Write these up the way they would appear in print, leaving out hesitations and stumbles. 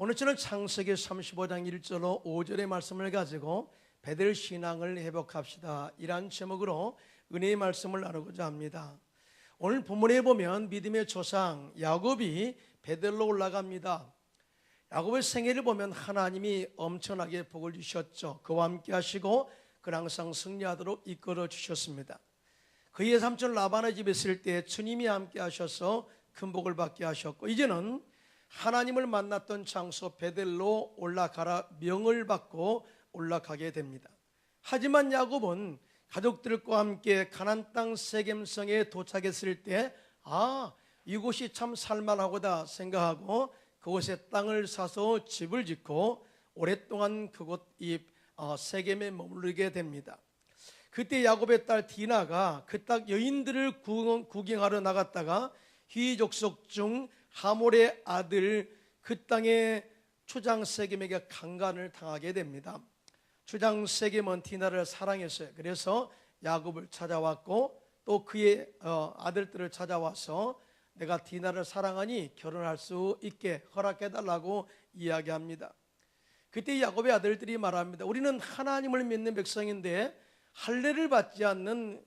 오늘 저는 창세기 35장 1절로 5절의 말씀을 가지고 베델 신앙을 회복합시다, 이란 제목으로 은혜의 말씀을 나누고자 합니다. 오늘 본문에 보면 믿음의 조상 야곱이 베델로 올라갑니다. 야곱의 생애를 보면 하나님이 엄청나게 복을 주셨죠. 그와 함께 하시고 그를 항상 승리하도록 이끌어 주셨습니다. 그의 삼촌 라반의 집에 있을 때 주님이 함께 하셔서 큰 복을 받게 하셨고, 이제는 하나님을 만났던 장소 베델로 올라가라 명을 받고 올라가게 됩니다. 하지만 야곱은 가족들과 함께 가나안 땅 세겜성에 도착했을 때 이곳이 참 살만하고다 생각하고 그곳에 땅을 사서 집을 짓고 오랫동안 그곳 세겜에 머무르게 됩니다. 그때 야곱의 딸 디나가 그 땅 여인들을 구경하러 나갔다가 희족속 중 하몰의 아들 그 땅의 추장 세겜에게 강간을 당하게 됩니다. 추장 세겜은 디나를 사랑했어요. 그래서 야곱을 찾아왔고 또 그의 아들들을 찾아와서 내가 디나를 사랑하니 결혼할 수 있게 허락해달라고 이야기합니다. 그때 야곱의 아들들이 말합니다. 우리는 하나님을 믿는 백성인데 할례를 받지 않는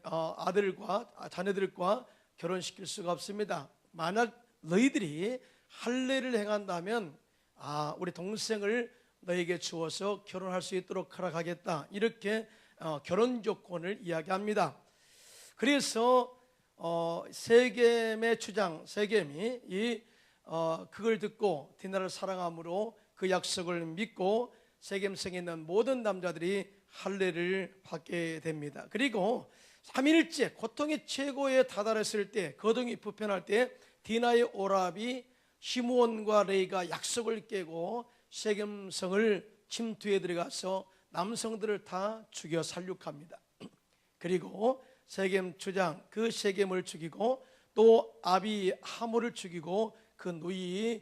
아들과 자녀들과 결혼시킬 수가 없습니다. 만약 너희들이 할례를 행한다면 우리 동생을 너에게 주어서 결혼할 수 있도록 허락하겠다, 이렇게 결혼 조건을 이야기합니다. 그래서 세겜의 추장 세겜이 그걸 듣고 디나를 사랑함으로 그 약속을 믿고 세겜성에 있는 모든 남자들이 할례를 받게 됩니다. 그리고 3일째 고통의 최고에 다다랐을 때, 거동이 불편할 때 디나의 오라비 시므온과 레이가 약속을 깨고 세겜성을 침투해 들어가서 남성들을 다 죽여 살육합니다. 그리고 세겜 주장 그 세겜을 죽이고 또 아비 하몰을 죽이고 그 누이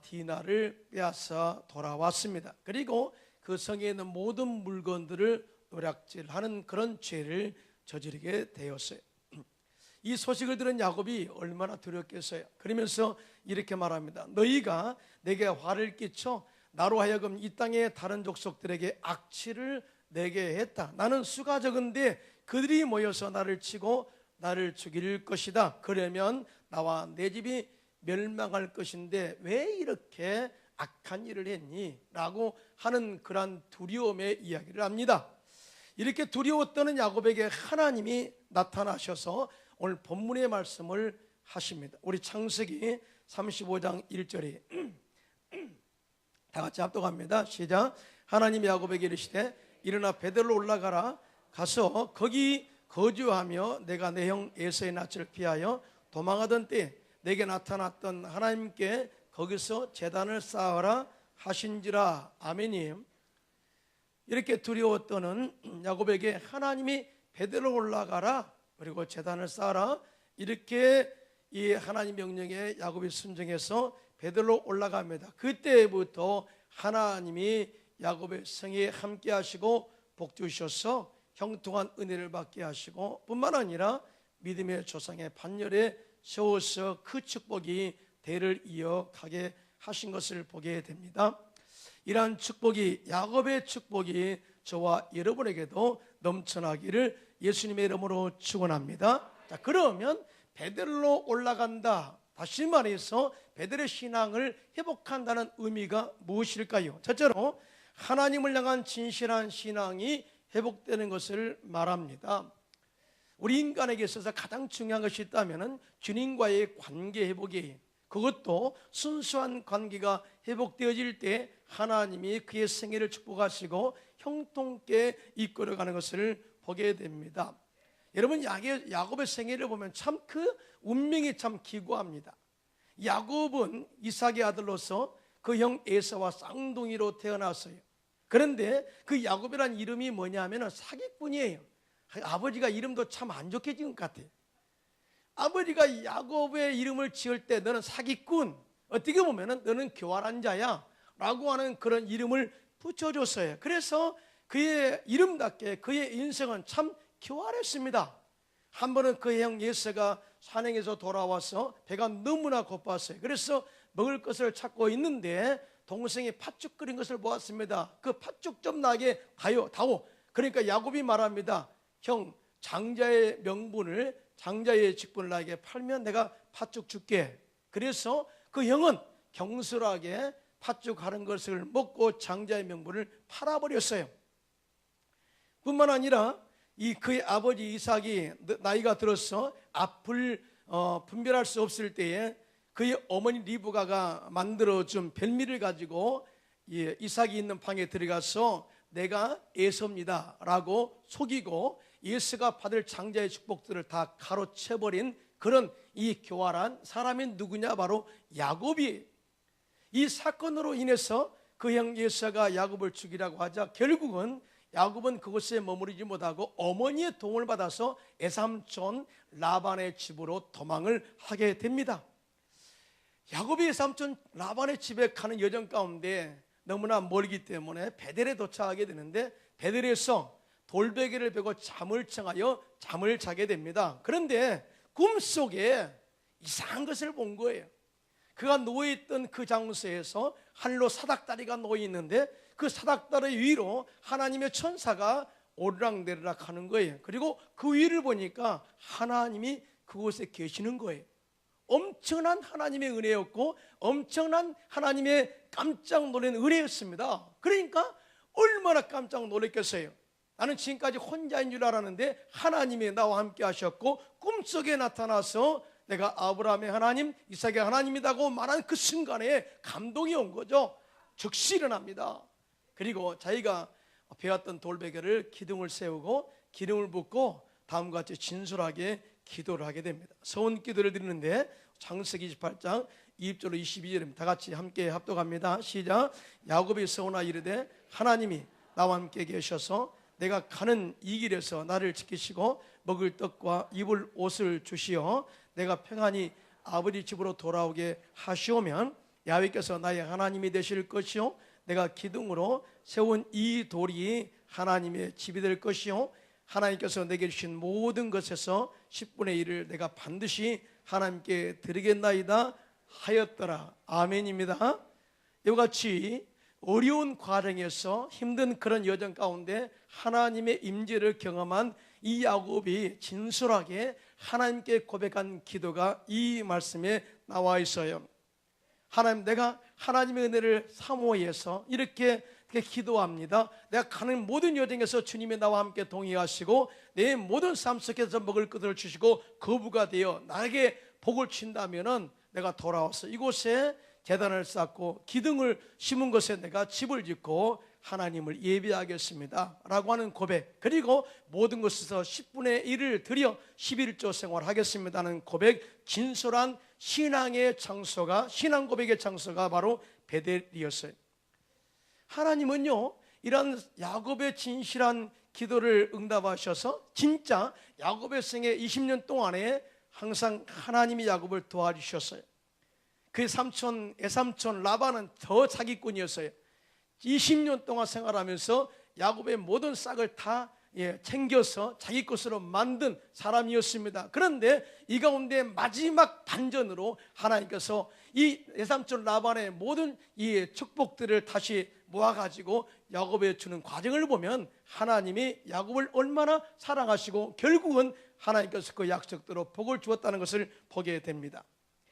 디나를 빼앗아 돌아왔습니다. 그리고 그 성에 있는 모든 물건들을 노략질하는 그런 죄를 저지르게 되었어요. 이 소식을 들은 야곱이 얼마나 두렵겠어요. 그러면서 이렇게 말합니다. 너희가 내게 화를 끼쳐 나로 하여금 이 땅의 다른 족속들에게 악취를 내게 했다. 나는 수가 적은데 그들이 모여서 나를 치고 나를 죽일 것이다. 그러면 나와 내 집이 멸망할 것인데 왜 이렇게 악한 일을 했니? 라고 하는 그러한 두려움의 이야기를 합니다. 이렇게 두려웠던 야곱에게 하나님이 나타나셔서 오늘 본문의 말씀을 하십니다. 우리 창세기 35장 1절에 다 같이 합독합니다. 시작. 하나님이 야곱에게 이르시되 일어나 베델로 올라가라. 가서 거기 거주하며 내가 내 형 에서의 낯을 피하여 도망하던 때 내게 나타났던 하나님께 거기서 제단을 쌓아라 하신지라. 아멘님. 이렇게 두려웠던 야곱에게 하나님이 베델로 올라가라 그리고 제단을 쌓아라, 이렇게 이 하나님 명령에 야곱이 순종해서 베델로 올라갑니다. 그때부터 하나님이 야곱의 성에 함께 하시고 복 주셔서 형통한 은혜를 받게 하시고 뿐만 아니라 믿음의 조상의 반열에 세워서 그 축복이 대를 이어가게 하신 것을 보게 됩니다. 이러한 축복이, 야곱의 축복이 저와 여러분에게도 넘쳐나기를 예수님의 이름으로 축원합니다. 자, 그러면 베델로 올라간다, 다시 말해서 베델의 신앙을 회복한다는 의미가 무엇일까요? 첫째로 하나님을 향한 진실한 신앙이 회복되는 것을 말합니다. 우리 인간에게 있어서 가장 중요한 것이 있다면 주님과의 관계 회복이에요. 그것도 순수한 관계가 회복되어질 때 하나님이 그의 생애를 축복하시고 형통케 이끌어가는 것을 보게 됩니다. 여러분, 야곱의 생애를 보면 참 그 운명이 참 기구합니다. 야곱은 이삭의 아들로서 그 형 에사와 쌍둥이로 태어났어요. 그런데 그 야곱이라는 이름이 뭐냐면 사기꾼이에요. 아버지가 이름도 참 안 좋게 지은 것 같아요. 아버지가 야곱의 이름을 지을 때 너는 사기꾼, 어떻게 보면 너는 교활한 자야 라고 하는 그런 이름을 붙여줬어요. 그래서 그의 이름답게 그의 인생은 참 교활했습니다. 한 번은 그의 형 예세가 산행에서 돌아와서 배가 너무나 고팠어요. 그래서 먹을 것을 찾고 있는데 동생이 팥죽 끓인 것을 보았습니다. 그 팥죽 좀 나게 다오. 그러니까 야곱이 말합니다. 형, 장자의 명분을, 장자의 직분을 나에게 팔면 내가 팥죽 줄게. 그래서 그 형은 경솔하게 팥죽 하는 것을 먹고 장자의 명분을 팔아버렸어요. 뿐만 아니라 그의 아버지 이삭이 나이가 들어서 앞을 분별할 수 없을 때에 그의 어머니 리브가가 만들어준 별미를 가지고 이삭이 있는 방에 들어가서 내가 에서입니다 라고 속이고 예수가 받을 장자의 축복들을 다 가로채버린 그런 이 교활한 사람이 누구냐? 바로 야곱이. 이 사건으로 인해서 그 형 예수가 야곱을 죽이라고 하자 결국은 야곱은 그곳에 머무르지 못하고 어머니의 도움을 받아서 외삼촌 라반의 집으로 도망을 하게 됩니다. 야곱이 외삼촌 라반의 집에 가는 여정 가운데 너무나 멀기 때문에 베델에 도착하게 되는데 베델에서 돌베개를 베고 잠을 청하여 잠을 자게 됩니다. 그런데 꿈속에 이상한 것을 본 거예요. 그가 누워있던 그 장소에서 하늘로 사닥다리가 놓여있는데 그 사닥다리 위로 하나님의 천사가 오르락내리락 하는 거예요. 그리고 그 위를 보니까 하나님이 그곳에 계시는 거예요. 엄청난 하나님의 은혜였고 엄청난 하나님의 깜짝 놀란 은혜였습니다. 그러니까 얼마나 깜짝 놀랐겠어요. 나는 지금까지 혼자인 줄 알았는데 하나님이 나와 함께 하셨고 꿈속에 나타나서 내가 아브라함의 하나님, 이삭의 하나님이라고 말한 그 순간에 감동이 온 거죠. 즉시 일어납니다. 그리고 자기가 배웠던 돌베개를 기둥을 세우고 기름을 붓고 다음과 같이 진솔하게 기도를 하게 됩니다. 서원 기도를 드리는데 창세기 28장 20절로 22절입니다. 다 같이 함께 합독합니다. 시작. 야곱이 서원하여 이르되 하나님이 나와 함께 계셔서 내가 가는 이 길에서 나를 지키시고 먹을 떡과 입을 옷을 주시어 내가 평안히 아버지 집으로 돌아오게 하시오면 야훼께서 나의 하나님이 되실 것이요 내가 기둥으로 세운 이 돌이 하나님의 집이 될 것이요 하나님께서 내게 주신 모든 것에서 10분의 1을 내가 반드시 하나님께 드리겠나이다 하였더라. 아멘입니다. 이와 같이 어려운 과정에서 힘든 그런 여정 가운데 하나님의 임재를 경험한 이 야곱이 진솔하게 하나님께 고백한 기도가 이 말씀에 나와 있어요. 하나님, 내가 하나님의 은혜를 사모해서 이렇게 기도합니다. 내가 가는 모든 여정에서 주님이 나와 함께 동행하시고 내 모든 삶 속에서 먹을 것을 주시고 거부가 되어 나에게 복을 주신다면 내가 돌아와서 이곳에 제단을 쌓고 기둥을 심은 곳에 내가 집을 짓고 하나님을 예배하겠습니다 라고 하는 고백, 그리고 모든 것에서 10분의 1을 들여 11조 생활하겠습니다는 고백, 진솔한 신앙의 장소가, 신앙 고백의 장소가 바로 베델이었어요. 하나님은요 이런 야곱의 진실한 기도를 응답하셔서 진짜 야곱의 생애 20년 동안에 항상 하나님이 야곱을 도와주셨어요. 그의 삼촌 외삼촌 라반은 더 사기꾼이었어요. 20년 동안 생활하면서 야곱의 모든 싹을 다 챙겨서 자기 것으로 만든 사람이었습니다. 그런데 이 가운데 마지막 반전으로 하나님께서 이 외삼촌 라반의 모든 이 축복들을 다시 모아가지고 야곱에 주는 과정을 보면 하나님이 야곱을 얼마나 사랑하시고 결국은 하나님께서 그 약속대로 복을 주었다는 것을 보게 됩니다.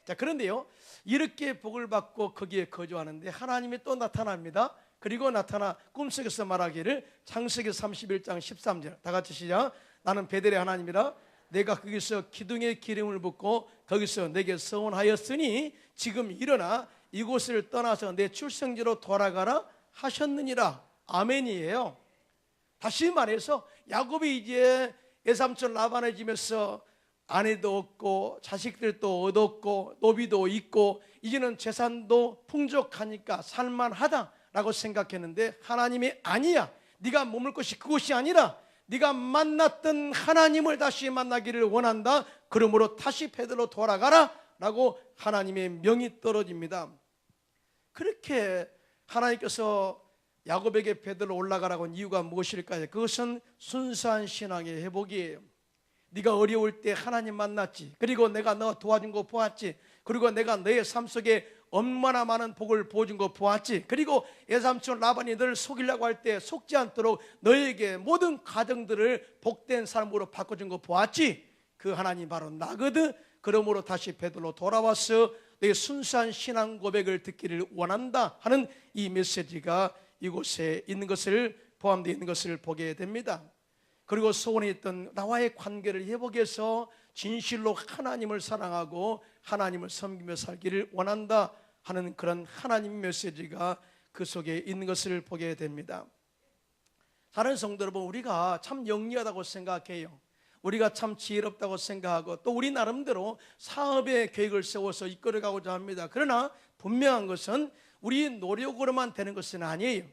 자, 그런데요 이렇게 복을 받고 거기에 거주하는데 하나님이 또 나타납니다. 그리고 나타나 꿈속에서 말하기를, 창세기 31장 13절 다 같이 시작. 나는 베델의 하나님이라 내가 거기서 기둥에 기름을 붓고 거기서 내게 서원하였으니 지금 일어나 이곳을 떠나서 내 출생지로 돌아가라 하셨느니라. 아멘이에요. 다시 말해서 야곱이 이제 외삼촌 라반의 집에서 아내도 얻고 자식들도 얻었고 노비도 있고 이제는 재산도 풍족하니까 살만하다라고 생각했는데 하나님이 아니야, 네가 머물 것이 그곳이 아니라 네가 만났던 하나님을 다시 만나기를 원한다. 그러므로 다시 베델로 돌아가라 라고 하나님의 명이 떨어집니다. 그렇게 하나님께서 야곱에게 베델로 올라가라고 한 이유가 무엇일까요? 그것은 순수한 신앙의 회복이에요. 네가 어려울 때 하나님 만났지, 그리고 내가 너 도와준 거 보았지, 그리고 내가 너의 삶 속에 얼마나 많은 복을 보여준 거 보았지. 그리고 외삼촌 라반이 너를 속이려고 할 때 속지 않도록 너에게 모든 가정들을 복된 삶으로 바꿔준 거 보았지. 그 하나님 바로 나거든. 그러므로 다시 베드로 돌아와서 너의 순수한 신앙 고백을 듣기를 원한다 하는 이 메시지가 이곳에 있는 것을, 포함되어 있는 것을 보게 됩니다. 그리고 소원에 있던 나와의 관계를 회복해서 진실로 하나님을 사랑하고 하나님을 섬기며 살기를 원한다 하는 그런 하나님 메시지가 그 속에 있는 것을 보게 됩니다. 다른 성도 여러분, 우리가 참 영리하다고 생각해요. 우리가 참 지혜롭다고 생각하고 또 우리 나름대로 사업의 계획을 세워서 이끌어가고자 합니다. 그러나 분명한 것은 우리 노력으로만 되는 것은 아니에요.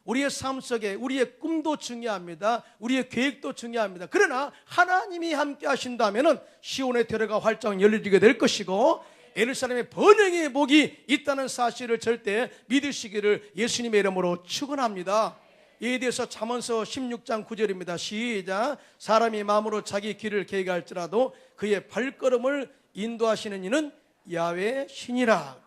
우리의 삶 속에 우리의 꿈도 중요합니다. 우리의 계획도 중요합니다. 그러나 하나님이 함께 하신다면 시온의 terra가 활짝 열리게 될 것이고 예루살렘의 번영의 복이 있다는 사실을 절대 믿으시기를 예수님의 이름으로 축원합니다. 이에 대해서 잠언서 16장 9절입니다. 시작. 사람이 마음으로 자기 길을 계획할지라도 그의 발걸음을 인도하시는 이는 야훼 신이라.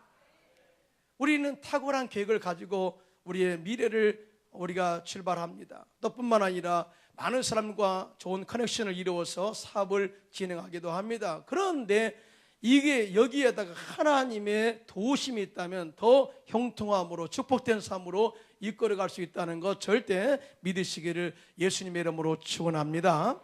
우리는 탁월한 계획을 가지고 우리의 미래를 우리가 출발합니다. 또 뿐만 아니라 많은 사람과 좋은 커넥션을 이루어서 사업을 진행하기도 합니다. 그런데 이게 여기에다가 하나님의 도우심이 있다면 더 형통함으로 축복된 삶으로 이끌어갈 수 있다는 것 절대 믿으시기를 예수님의 이름으로 축원합니다.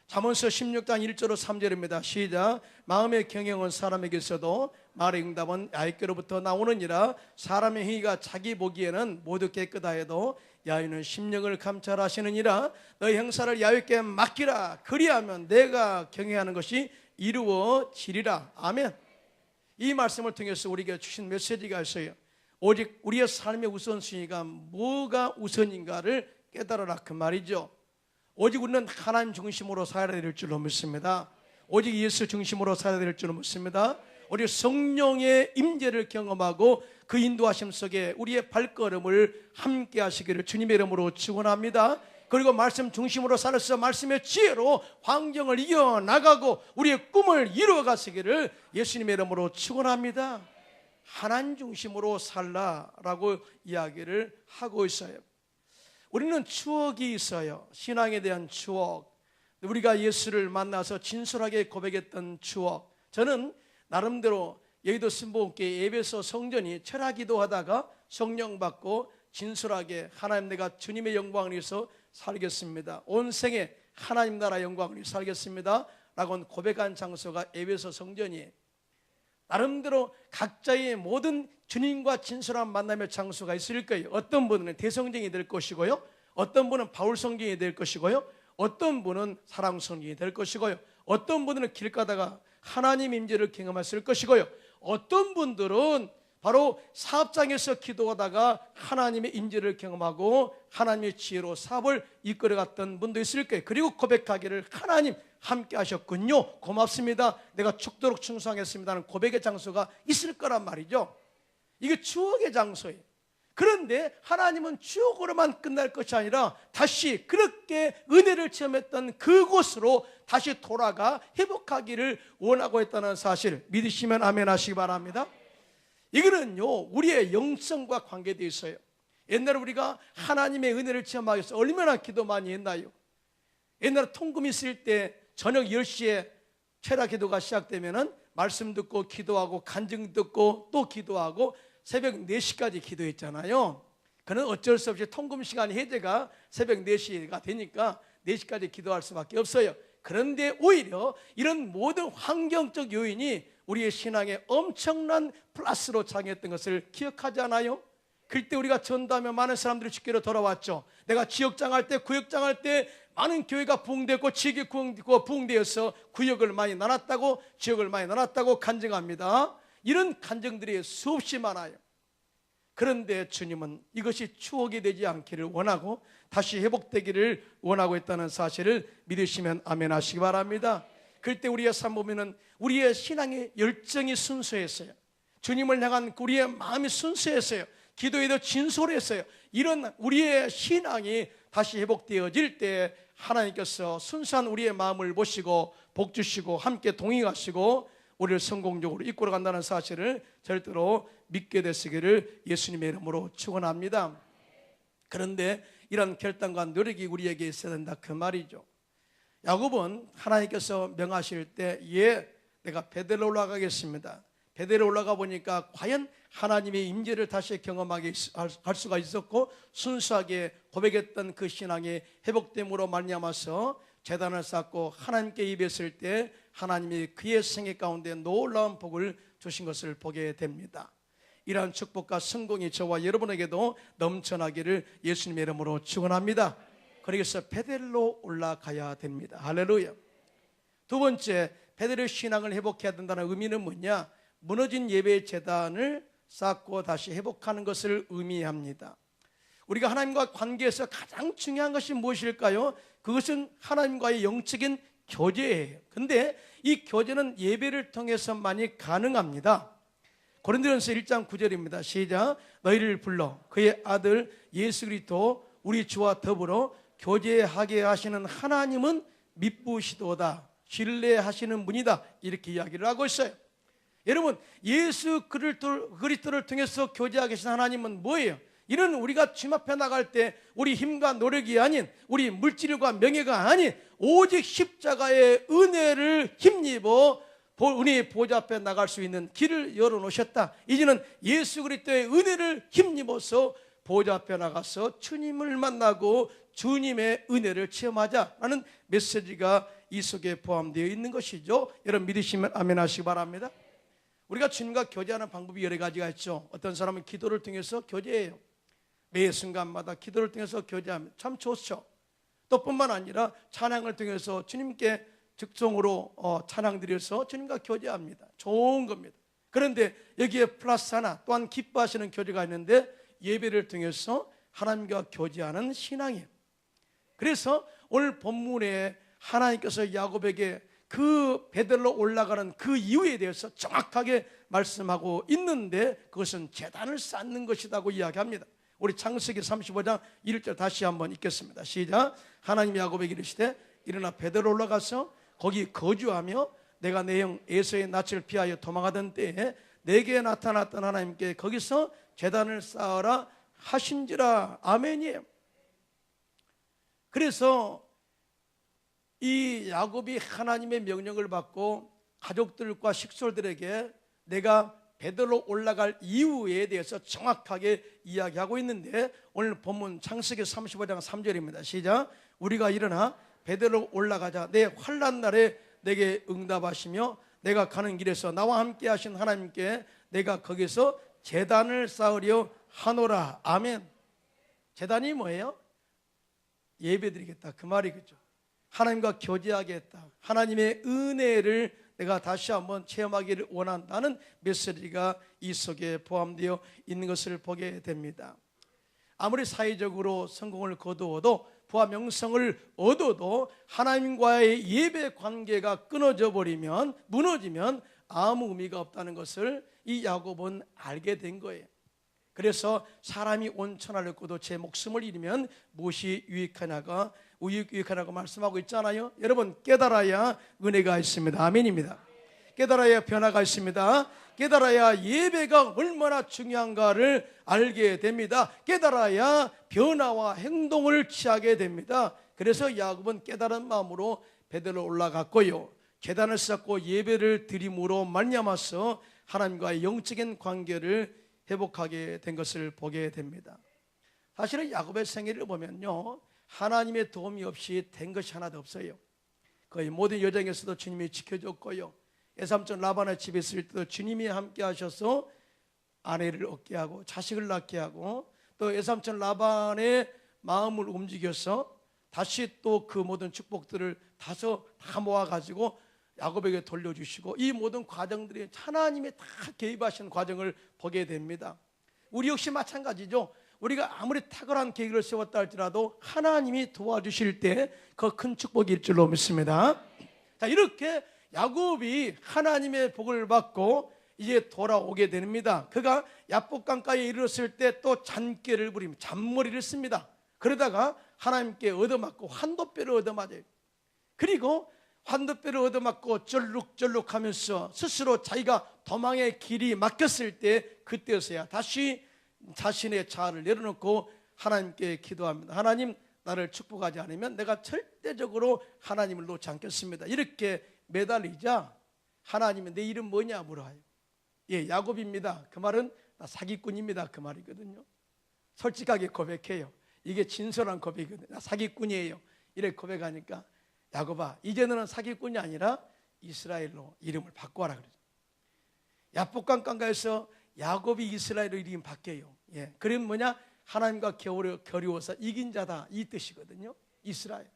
잠언서 16장 1절로 3절입니다. 시작. 마음의 경영은 사람에게 있어도 말의 응답은 야훼께로부터 나오느니라. 사람의 행위가 자기 보기에는 모두 깨끗하여도 야훼는 심령을 감찰하시느니라. 너의 행사를 야훼께 맡기라. 그리하면 내가 경영하는 것이 이루어지리라. 아멘. 이 말씀을 통해서 우리에게 주신 메시지가 있어요. 오직 우리의 삶의 우선순위가 뭐가 우선인가를 깨달아라 그 말이죠. 오직 우리는 하나님 중심으로 살아야 될 줄로 믿습니다. 오직 예수 중심으로 살아야 될 줄로 믿습니다. 우리 성령의 임재를 경험하고 그 인도하심 속에 우리의 발걸음을 함께 하시기를 주님의 이름으로 축원합니다. 그리고 말씀 중심으로 살아서 말씀의 지혜로 환경을 이겨나가고 우리의 꿈을 이루어가시기를 예수님의 이름으로 축원합니다. 하나님 중심으로 살라라고 이야기를 하고 있어요. 우리는 추억이 있어요. 신앙에 대한 추억, 우리가 예수를 만나서 진솔하게 고백했던 추억. 저는 나름대로 여의도 신봉교회 에베소 성전이 철학기도 하다가 성령 받고 진솔하게 하나님 내가 주님의 영광을 위해서 살겠습니다. 온 생에 하나님 나라 영광을 위해 살겠습니다 라고 고백한 장소가 에베소 성전이에요. 나름대로 각자의 모든 주님과 진솔한 만남의 장소가 있을 거예요. 어떤 분은 대성전이 될 것이고요, 어떤 분은 바울 성전이 될 것이고요, 어떤 분은 사랑 성전이 될 것이고요, 어떤 분들은 길 가다가 하나님 임재를 경험했을 것이고요, 어떤 분들은 바로 사업장에서 기도하다가 하나님의 임재를 경험하고 하나님의 지혜로 사업을 이끌어갔던 분도 있을 거예요. 그리고 고백하기를 하나님 함께 하셨군요, 고맙습니다, 내가 죽도록 충성하겠습니다 하는 고백의 장소가 있을 거란 말이죠. 이게 추억의 장소예요. 그런데 하나님은 추억으로만 끝날 것이 아니라 다시 그렇게 은혜를 체험했던 그곳으로 다시 돌아가 회복하기를 원하고 있다는 사실 믿으시면 아멘 하시기 바랍니다. 이거는요 우리의 영성과 관계되어 있어요. 옛날에 우리가 하나님의 은혜를 체험하기 위해서 얼마나 기도 많이 했나요? 옛날에 통금 있을 때 저녁 10시에 철야 기도가 시작되면은 말씀 듣고 기도하고 간증 듣고 또 기도하고 새벽 4시까지 기도했잖아요. 그는 어쩔 수 없이 통금 시간 해제가 새벽 4시가 되니까 4시까지 기도할 수밖에 없어요. 그런데 오히려 이런 모든 환경적 요인이 우리의 신앙에 엄청난 플러스로 작용했던 것을 기억하지 않아요? 그때 우리가 전도하며 많은 사람들이 주께로 돌아왔죠. 내가 지역장 할 때, 구역장 할 때 많은 교회가 부흥되고 지역이 부흥되어서 구역을 많이 나눴다고, 지역을 많이 나눴다고 간증합니다. 이런 간증들이 수없이 많아요. 그런데 주님은 이것이 추억이 되지 않기를 원하고 다시 회복되기를 원하고 있다는 사실을 믿으시면 아멘 하시기 바랍니다. 그때 우리의 삶 보면은 우리의 신앙의 열정이 순수했어요. 주님을 향한 우리의 마음이 순수했어요. 기도에도 진솔했어요. 이런 우리의 신앙이 다시 회복되어질 때 하나님께서 순수한 우리의 마음을 보시고 복 주시고 함께 동행하시고 우리를 성공적으로 이끌어 간다는 사실을 절대로 믿게 되시기를 예수님의 이름으로 축원합니다. 그런데 이런 결단과 노력이 우리에게 있어야 된다 그 말이죠. 야곱은 하나님께서 명하실 때 내가 베델로 올라가겠습니다. 베델에 올라가 보니까 과연 하나님의 임재를 다시 경험하게 할 수가 있었고, 순수하게 고백했던 그 신앙이 회복됨으로 말미암아서 제단을 쌓고 하나님께 예배했을 때 하나님이 그의 생애 가운데 놀라운 복을 주신 것을 보게 됩니다. 이러한 축복과 성공이 저와 여러분에게도 넘쳐나기를 예수님의 이름으로 축원합니다. 그래서 베델로 올라가야 됩니다. 할렐루야. 두 번째, 베델의 신앙을 회복해야 된다는 의미는 뭐냐? 무너진 예배의 제단을 쌓고 다시 회복하는 것을 의미합니다. 우리가 하나님과 관계에서 가장 중요한 것이 무엇일까요? 그것은 하나님과의 영적인 교제예요. 근데 이 교제는 예배를 통해서만이 가능합니다. 고린도전서 1장 9절입니다. 시작. 너희를 불러 그의 아들 예수 그리스도 우리 주와 더불어 교제하게 하시는 하나님은 미쁘시도다. 신뢰하시는 분이다. 이렇게 이야기를 하고 있어요. 여러분, 예수 그리스도를 통해서 교제하게 하신 하나님은 뭐예요? 이는 우리가 주님 앞에 나갈 때 우리 힘과 노력이 아닌, 우리 물질과 명예가 아닌 오직 십자가의 은혜를 힘입어 은혜의 보좌 앞에 나갈 수 있는 길을 열어놓으셨다. 이제는 예수 그리스도의 은혜를 힘입어서 보좌 앞에 나가서 주님을 만나고 주님의 은혜를 체험하자라는 메시지가 이 속에 포함되어 있는 것이죠. 여러분 믿으시면 아멘 하시기 바랍니다. 우리가 주님과 교제하는 방법이 여러 가지가 있죠. 어떤 사람은 기도를 통해서 교제해요. 매 순간마다 기도를 통해서 교제하면 참 좋죠. 또 뿐만 아니라 찬양을 통해서 주님께 즉송으로 찬양 드려서 주님과 교제합니다. 좋은 겁니다. 그런데 여기에 플러스 하나 또한 기뻐하시는 교제가 있는데 예배를 통해서 하나님과 교제하는 신앙이에요. 그래서 오늘 본문에 하나님께서 야곱에게 그 베델로 올라가는 그 이유에 대해서 정확하게 말씀하고 있는데 그것은 제단을 쌓는 것이라고 이야기합니다. 우리 창세기 35장 1절 다시 한번 읽겠습니다. 시작. 하나님이 야곱에게 이르시되 일어나 베델로 올라가서 거기 거주하며 내가 내 형 에서의 낯을 피하여 도망하던 때에 내게 나타났던 하나님께 거기서 제단을 쌓아라 하신지라. 아멘이에요. 그래서 이 야곱이 하나님의 명령을 받고 가족들과 식솔들에게 내가 베델로 올라갈 이유에 대해서 정확하게 이야기하고 있는데 오늘 본문 창세기 35장 3절입니다. 시작. 우리가 일어나 베델로 올라가자. 내 환난 날에 내게 응답하시며 내가 가는 길에서 나와 함께 하신 하나님께 내가 거기서 제단을 쌓으려 하노라. 아멘. 제단이 뭐예요? 예배드리겠다 그 말이겠죠. 하나님과 교제하겠다. 하나님의 은혜를 내가 다시 한번 체험하기를 원한다는 메시지가 이 속에 포함되어 있는 것을 보게 됩니다. 아무리 사회적으로 성공을 거두어도 부와 명성을 얻어도 하나님과의 예배 관계가 끊어져 버리면, 무너지면 아무 의미가 없다는 것을 이 야곱은 알게 된 거예요. 그래서 사람이 온천을 얻고도 제 목숨을 잃으면 무엇이 유익하냐고 말씀하고 있잖아요. 여러분 깨달아야 은혜가 있습니다. 아멘입니다. 깨달아야 변화가 있습니다. 깨달아야 예배가 얼마나 중요한가를 알게 됩니다. 깨달아야 변화와 행동을 취하게 됩니다. 그래서 야곱은 깨달은 마음으로 베델로 올라갔고요. 제단을 쌓고 예배를 드림으로 말미암아서 하나님과의 영적인 관계를 회복하게 된 것을 보게 됩니다. 사실은 야곱의 생애를 보면요, 하나님의 도움이 없이 된 것이 하나도 없어요. 거의 모든 여정에서도 주님이 지켜줬고요, 외삼촌 라반의 집에 있을 때도 주님이 함께 하셔서 아내를 얻게 하고 자식을 낳게 하고 또 외삼촌 라반의 마음을 움직여서 다시 또 그 모든 축복들을 다 모아가지고 야곱에게 돌려주시고, 이 모든 과정들이 하나님이 다 개입하신 과정을 보게 됩니다. 우리 역시 마찬가지죠. 우리가 아무리 탁월한 계획을 세웠다 할지라도 하나님이 도와주실 때 그 큰 축복일 줄로 믿습니다. 자, 이렇게 야곱이 하나님의 복을 받고 이제 돌아오게 됩니다. 그가 야복강가에 이르렀을 때 또 잔꾀를 부립니다. 잔머리를 씁니다. 그러다가 하나님께 얻어맞고 환도뼈를 얻어맞아요. 그리고 환도뼈를 얻어맞고 쩔룩쩔룩하면서 스스로 자기가 도망의 길이 막혔을 때, 그때서야 다시 자신의 자아를 내려놓고 하나님께 기도합니다. 하나님, 나를 축복하지 않으면 내가 절대적으로 하나님을 놓지 않겠습니다. 이렇게 매달리자 하나님은 내 이름 뭐냐 물어요. 예, 야곱입니다. 그 말은 나 사기꾼입니다, 그 말이거든요. 솔직하게 고백해요. 이게 진솔한 고백이거든요. 나 사기꾼이에요. 이렇게 고백하니까, 야곱아, 이제 너는 사기꾼이 아니라 이스라엘로 이름을 바꿔라 그러죠. 야복강가에서 야곱이 야곱으로 이름이 바뀌어요. 예, 그럼 뭐냐? 하나님과 겨루어서 이긴 자다, 이 뜻이거든요. 이스라엘.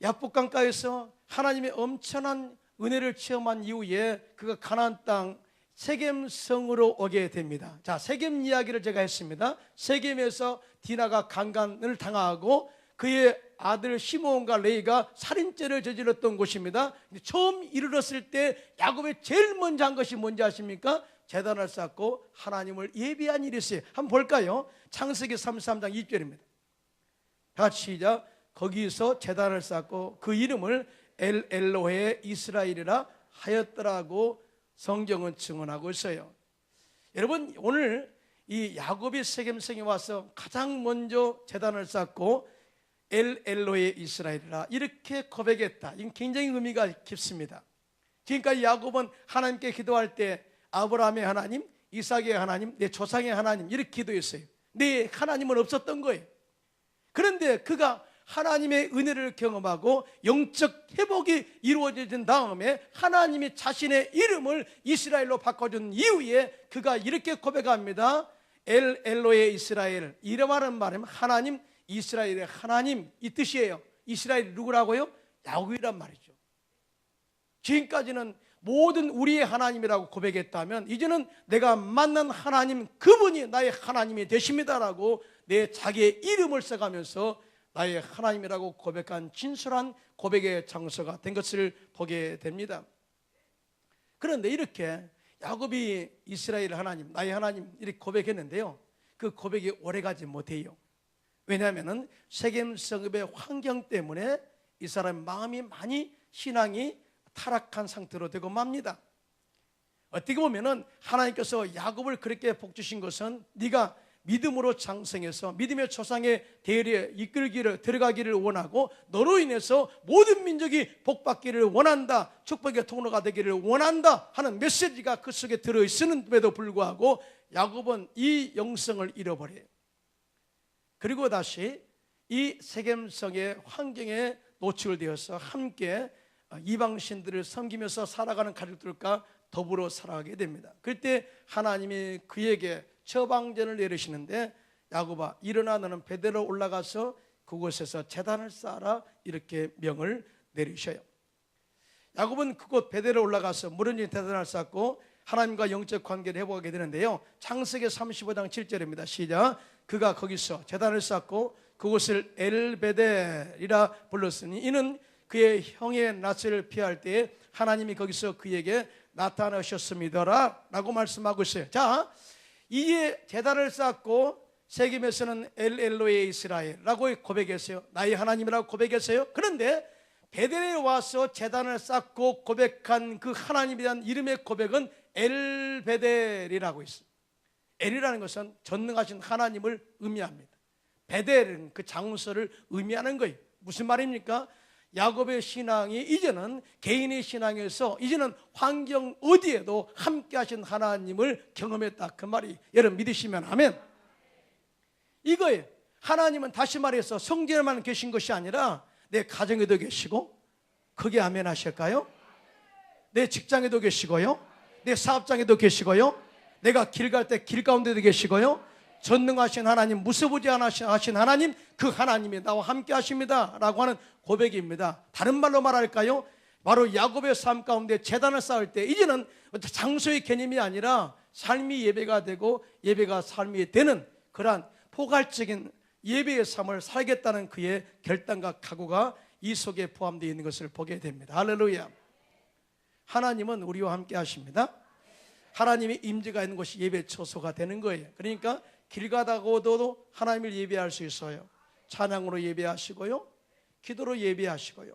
야복강가에서 하나님의 엄청난 은혜를 체험한 이후에 그가 가나안 땅 세겜성으로 오게 됩니다. 자, 세겜 이야기를 제가 했습니다. 세겜에서 디나가 강간을 당하고 그의 아들 시므온과 레이가 살인죄를 저질렀던 곳입니다. 처음 이르렀을 때 야곱이 제일 먼저 한 것이 뭔지 아십니까? 제단을 쌓고 하나님을 예배한 일이 있어요. 한번 볼까요? 창세기 33장 2절입니다. 같이 시작. 거기서 제단을 쌓고 그 이름을 엘로헤 이스라엘이라 하였더라고 성경은 증언하고 있어요. 여러분, 오늘 이 야곱이 세겜성에 와서 가장 먼저 제단을 쌓고 엘로헤 이스라엘이라 이렇게 고백했다. 이건 굉장히 의미가 깊습니다. 지금까지 야곱은 하나님께 기도할 때 아브라함의 하나님, 이삭의 하나님, 내 조상의 하나님 이렇게 기도했어요. 내 하나님은 없었던 거예요. 그런데 그가 하나님의 은혜를 경험하고 영적 회복이 이루어진 다음에 하나님이 자신의 이름을 이스라엘로 바꿔준 이후에 그가 이렇게 고백합니다. 엘로헤 이스라엘. 이름하는 말은 하나님, 이스라엘의 하나님, 이 뜻이에요. 이스라엘이 누구라고요? 야곱이란 말이죠. 지금까지는 모든 우리의 하나님이라고 고백했다면 이제는 내가 만난 하나님, 그분이 나의 하나님이 되십니다라고 내 자기의 이름을 써가면서 나의 하나님이라고 고백한 진솔한 고백의 장소가 된 것을 보게 됩니다. 그런데 이렇게 야곱이 이스라엘 하나님, 나의 하나님 이렇게 고백했는데요, 그 고백이 오래가지 못해요. 왜냐하면 세겜 성읍의 환경 때문에 이 사람 마음이 많이 신앙이 타락한 상태로 되고 맙니다. 어떻게 보면은 하나님께서 야곱을 그렇게 복 주신 것은 네가 믿음으로 장성해서 믿음의 조상의 대열에 이끌기를 들어가기를 원하고 너로 인해서 모든 민족이 복받기를 원한다, 축복의 통로가 되기를 원한다 하는 메시지가 그 속에 들어있음에도 불구하고 야곱은 이 영성을 잃어버려요. 그리고 다시 이 세겜성의 환경에 노출되어서 함께 이방신들을 섬기면서 살아가는 가족들과 더불어 살아가게 됩니다. 그때 하나님이 그에게 처방전을 내리시는데, 야곱아, 일어나 너는 베델로 올라가서 그곳에서 제단을 쌓아라, 이렇게 명을 내리셔요. 야곱은 그곳 베델로 올라가서 무너진 제단을 쌓고 하나님과 영적 관계를 회복하게 되는데요, 창세기 35장 7절입니다. 시작. 그가 거기서 제단을 쌓고 그곳을 엘베델이라 불렀으니 이는 그의 형의 낯을 피할 때에 하나님이 거기서 그에게 나타나셨습니다라 라고 말씀하고 있어요. 자, 이에 제단을 쌓고 세겜에서는 엘로헤 이스라엘라고 고백했어요. 나의 하나님이라고 고백했어요. 그런데 베델에 와서 제단을 쌓고 고백한 그 하나님에 대한 이름의 고백은 엘베델이라고 있어요. 엘이라는 것은 전능하신 하나님을 의미합니다. 베델은 그 장소를 의미하는 거예요. 무슨 말입니까? 야곱의 신앙이 이제는 개인의 신앙에서 이제는 환경 어디에도 함께 하신 하나님을 경험했다, 그 말이 여러분 믿으시면 아멘. 이거예요. 하나님은 다시 말해서 성전에만 계신 것이 아니라 내 가정에도 계시고, 그게 아멘 하실까요? 내 직장에도 계시고요, 내 사업장에도 계시고요, 내가 길 갈 때 길 가운데도 계시고요, 전능하신 하나님, 무서보지 않으신 하나님, 그 하나님이 나와 함께 하십니다 라고 하는 고백입니다. 다른 말로 말할까요? 바로 야곱의 삶 가운데 제단을 쌓을 때 이제는 장소의 개념이 아니라 삶이 예배가 되고 예배가 삶이 되는 그러한 포괄적인 예배의 삶을 살겠다는 그의 결단과 각오가 이 속에 포함되어 있는 것을 보게 됩니다. 할렐루야. 하나님은 우리와 함께 하십니다. 하나님의 임재가 있는 곳이 예배 처소가 되는 거예요. 그러니까 길 가다가도 하나님을 예배할 수 있어요. 찬양으로 예배하시고요, 기도로 예배하시고요,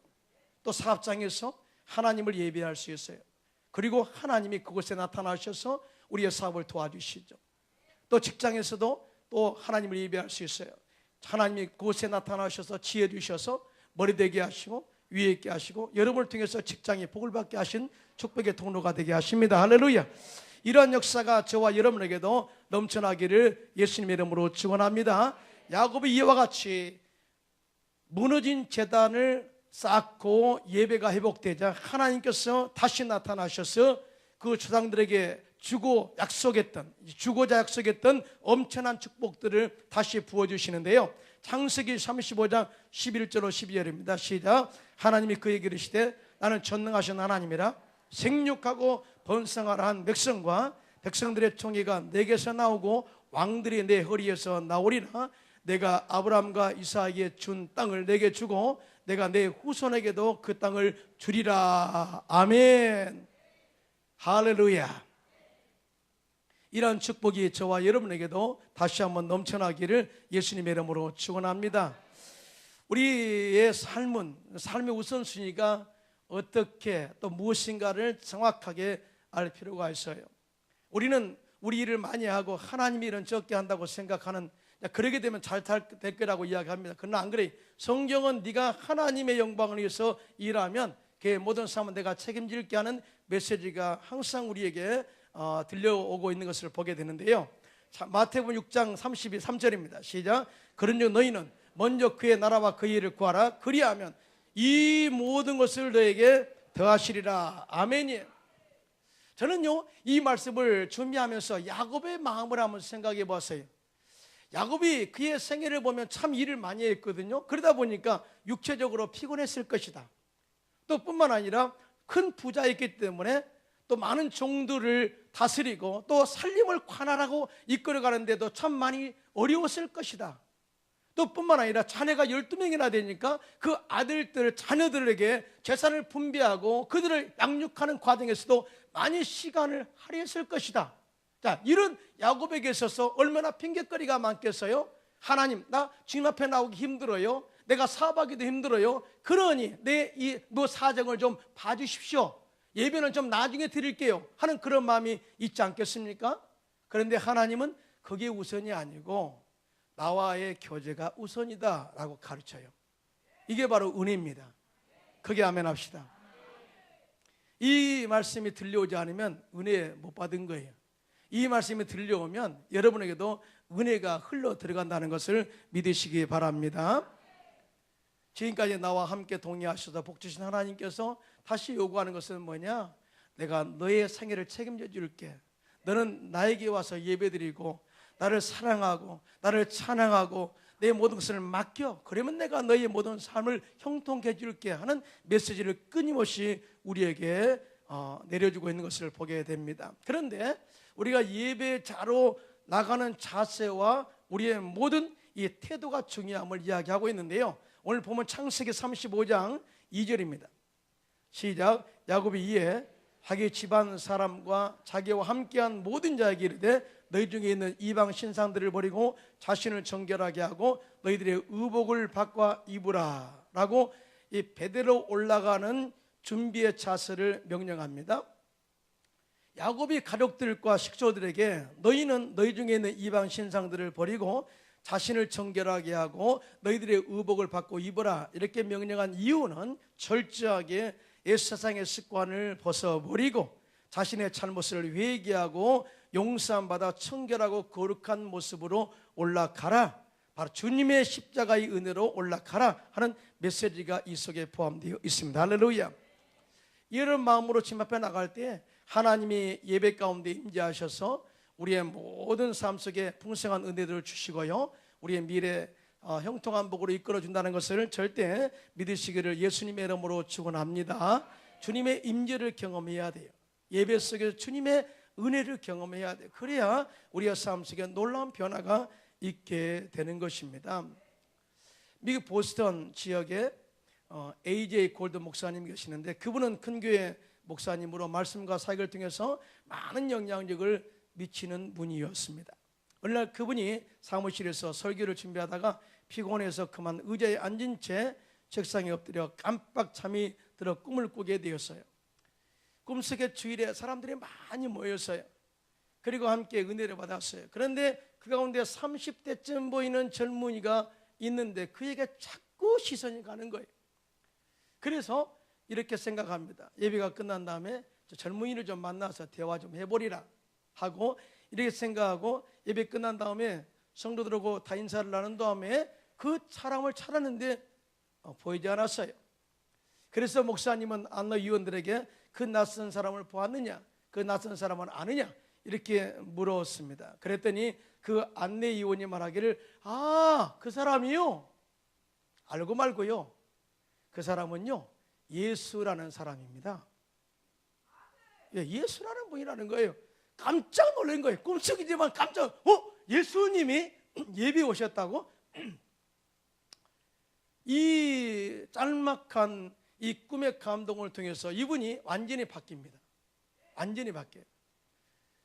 또 사업장에서 하나님을 예배할 수 있어요. 그리고 하나님이 그곳에 나타나셔서 우리의 사업을 도와주시죠. 또 직장에서도 또 하나님을 예배할 수 있어요. 하나님이 그곳에 나타나셔서 지혜 주셔서 머리 되게 하시고 위에 있게 하시고 여러분을 통해서 직장에 복을 받게 하신 축복의 통로가 되게 하십니다. 할렐루야. 이러한 역사가 저와 여러분에게도 넘쳐나기를 예수님의 이름으로 축원합니다. 야곱이 이와 같이 무너진 제단을 쌓고 예배가 회복되자 하나님께서 다시 나타나셔서 그 조상들에게 주고자 약속했던 엄청난 축복들을 다시 부어주시는데요. 창세기 35장 11절로 12절입니다. 시작. 하나님이 그에게 이르시되 나는 전능하신 하나님이라 생육하고 번성하라 한 백성과 백성들의 총회가 내게서 나오고 왕들이 내 허리에서 나오리라. 내가 아브라함과 이삭에게 준 땅을 내게 주고 내가 내 후손에게도 그 땅을 주리라. 아멘. 할렐루야. 이러한 축복이 저와 여러분에게도 다시 한번 넘쳐나기를 예수님의 이름으로 축원합니다. 우리의 삶의 우선순위가 어떻게 또 무엇인가를 정확하게 알 필요가 있어요. 우리는 우리 일을 많이 하고 하나님이 일은 적게 한다고 생각하는, 그러게 되면 잘 될 거라고 이야기합니다. 그러나 안 그래요. 성경은 네가 하나님의 영광을 위해서 일하면 그 모든 삶은 내가 책임질게 하는 메시지가 항상 우리에게 들려오고 있는 것을 보게 되는데요. 마태복음 6장 33절입니다. 시작. 그런즉 너희는 먼저 그의 나라와 그의 일을 구하라. 그리하면 이 모든 것을 너에게 더하시리라. 아멘이에요. 저는요, 이 말씀을 준비하면서 야곱의 마음을 한번 생각해 봤어요. 야곱이 그의 생애를 보면 참 일을 많이 했거든요. 그러다 보니까 육체적으로 피곤했을 것이다. 또 뿐만 아니라 큰 부자였기 때문에 또 많은 종들을 다스리고 또 살림을 관할하고 이끌어가는데도 참 많이 어려웠을 것이다. 또 뿐만 아니라 자녀가 12명이나 되니까 그 자녀들에게 재산을 분배하고 그들을 양육하는 과정에서도 많이 시간을 할애했을 것이다. 자, 이런 야곱에게 있어서 얼마나 핑계거리가 많겠어요? 하나님, 나 주님 앞에 나오기 힘들어요. 내가 사업하기도 힘들어요. 그러니 내 이 사정을 좀 봐주십시오. 예배는 좀 나중에 드릴게요 하는 그런 마음이 있지 않겠습니까? 그런데 하나님은 그게 우선이 아니고 나와의 교제가 우선이다 라고 가르쳐요. 이게 바로 은혜입니다. 그게 아멘 합시다. 이 말씀이 들려오지 않으면 은혜 못 받은 거예요. 이 말씀이 들려오면 여러분에게도 은혜가 흘러 들어간다는 것을 믿으시기 바랍니다. 지금까지 나와 함께 동의하셔서 복 주신 하나님께서 다시 요구하는 것은 뭐냐? 내가 너의 생애를 책임져 줄게. 너는 나에게 와서 예배드리고 나를 사랑하고 나를 찬양하고 내 모든 것을 맡겨. 그러면 내가 너의 모든 삶을 형통케 해줄게 하는 메시지를 끊임없이 우리에게 내려주고 있는 것을 보게 됩니다. 그런데 우리가 예배자로 나가는 자세와 우리의 모든 이 태도가 중요함을 이야기하고 있는데요. 오늘 보면 창세기 35장 2절입니다. 시작. 야곱이 이에 자기 집안 사람과 자기와 함께한 모든 자에게 이르되 너희 중에 있는 이방 신상들을 버리고 자신을 정결하게 하고 너희들의 의복을 바꿔 입으라 라고 이 베델로 올라가는 준비의 자세를 명령합니다. 야곱이 가족들과 식구들에게 너희는 너희 중에 있는 이방 신상들을 버리고 자신을 정결하게 하고 너희들의 의복을 받고 입어라 이렇게 명령한 이유는 철저하게 옛 세상의 습관을 벗어버리고 자신의 잘못을 회개하고 용서함받아 청결하고 거룩한 모습으로 올라가라, 바로 주님의 십자가의 은혜로 올라가라 하는 메시지가 이 속에 포함되어 있습니다. 할렐루야. 이런 마음으로 주님 앞에 나갈 때 하나님이 예배 가운데 임재하셔서 우리의 모든 삶 속에 풍성한 은혜들을 주시고요, 우리의 미래 형통한 복으로 이끌어준다는 것을 절대 믿으시기를 예수님의 이름으로 축원합니다. 주님의 임재를 경험해야 돼요. 예배 속에서 주님의 은혜를 경험해야 돼요. 그래야 우리의 삶 속에 놀라운 변화가 있게 되는 것입니다. 미국 보스턴 지역에 A.J. 골드 목사님 계시는데 그분은 큰 교회 목사님으로 말씀과 사역을 통해서 많은 영향력을 미치는 분이었습니다. 어느 날 그분이 사무실에서 설교를 준비하다가 피곤해서 그만 의자에 앉은 채 책상에 엎드려 깜빡 잠이 들어 꿈을 꾸게 되었어요. 꿈속의 주일에 사람들이 많이 모였어요. 그리고 함께 은혜를 받았어요. 그런데 그 가운데 30대쯤 보이는 젊은이가 있는데 그에게 자꾸 시선이 가는 거예요. 그래서 이렇게 생각합니다. 예배가 끝난 다음에 저 젊은이를 좀 만나서 대화 좀 해보리라 하고 이렇게 생각하고 예배 끝난 다음에 성도들하고 다 인사를 나눈 다음에 그 사람을 찾았는데 보이지 않았어요. 그래서 목사님은 안내위원들에게 그 낯선 사람을 보았느냐, 그 낯선 사람은 아느냐 이렇게 물었습니다. 그랬더니 그 안내위원이 말하기를 그 사람이요, 알고 말고요, 그 사람은요 예수라는 사람입니다. 예수라는 분이라는 거예요. 깜짝 놀란 거예요. 꿈속이지만 깜짝, 예수님이 예배 오셨다고? 이 짤막한 이 꿈의 감동을 통해서 이분이 완전히 바뀝니다. 완전히 바뀌어요.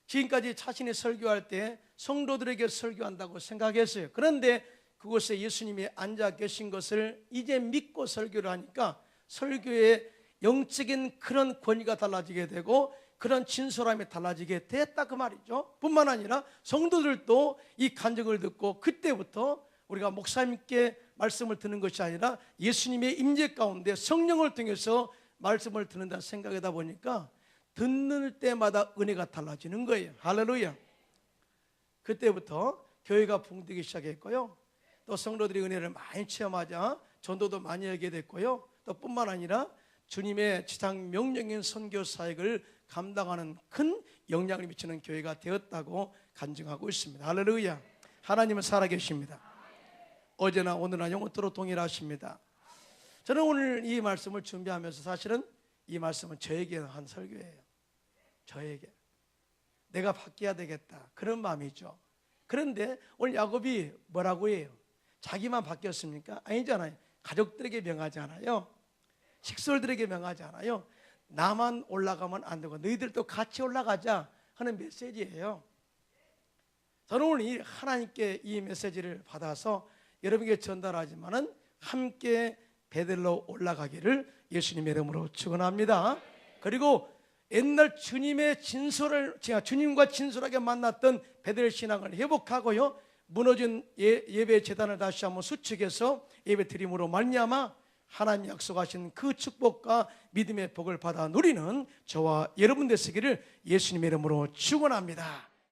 지금까지 자신이 설교할 때 성도들에게 설교한다고 생각했어요. 그런데 그곳에 예수님이 앉아 계신 것을 이제 믿고 설교를 하니까 설교의 영적인 그런 권위가 달라지게 되고 그런 진솔함이 달라지게 됐다 그 말이죠. 뿐만 아니라 성도들도 이 간증을 듣고 그때부터 우리가 목사님께 말씀을 듣는 것이 아니라 예수님의 임재 가운데 성령을 통해서 말씀을 듣는다 생각하다 보니까 듣는 때마다 은혜가 달라지는 거예요. 할렐루야. 그때부터 교회가 붕뜨기 시작했고요. 또 성도들이 은혜를 많이 체험하자 전도도 많이 하게 됐고요. 또 뿐만 아니라 주님의 지상 명령인 선교 사역을 감당하는 큰 영향을 미치는 교회가 되었다고 간증하고 있습니다. 할렐루야. 하나님은 살아계십니다. 어제나 오늘나 영원토록 동일하십니다. 저는 오늘 이 말씀을 준비하면서 사실은 이 말씀은 저에게 한 설교예요. 저에게 내가 바뀌어야 되겠다 그런 마음이죠. 그런데 오늘 야곱이 뭐라고 해요? 자기만 바뀌었습니까? 아니잖아요. 가족들에게 명하지 않아요. 식솔들에게 명하지 않아요. 나만 올라가면 안 되고 너희들도 같이 올라가자 하는 메시지예요. 저는 오늘 하나님께 이 메시지를 받아서 여러분에게 전달하지만은 함께 베델로 올라가기를 예수님의 이름으로 축원합니다. 그리고 옛날 주님의 진솔을 주님과 진솔하게 만났던 베델 신앙을 회복하고요, 무너진 예배 제단을 다시 한번 수축해서 예배 드림으로 말미암아 하나님 약속하신 그 축복과 믿음의 복을 받아 누리는 저와 여러분 되시기를 예수님의 이름으로 축원합니다.